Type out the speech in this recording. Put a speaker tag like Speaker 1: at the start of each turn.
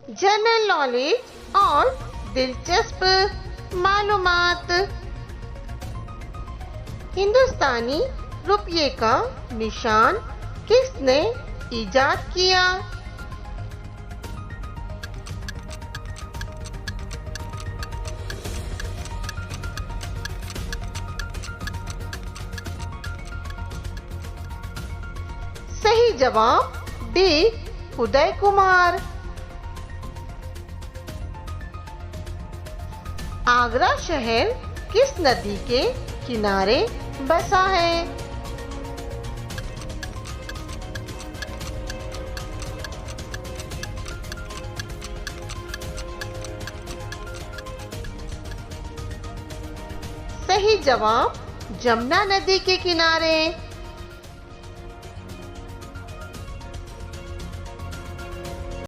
Speaker 1: General knowledge और दिलचस्प मालूमात। हिंदुस्तानी रुपये का निशान किसने इजाद किया? सही जवाब डी उदय कुमार। आगरा शहर किस नदी के किनारे बसा है? सही जवाब जमुना नदी के किनारे।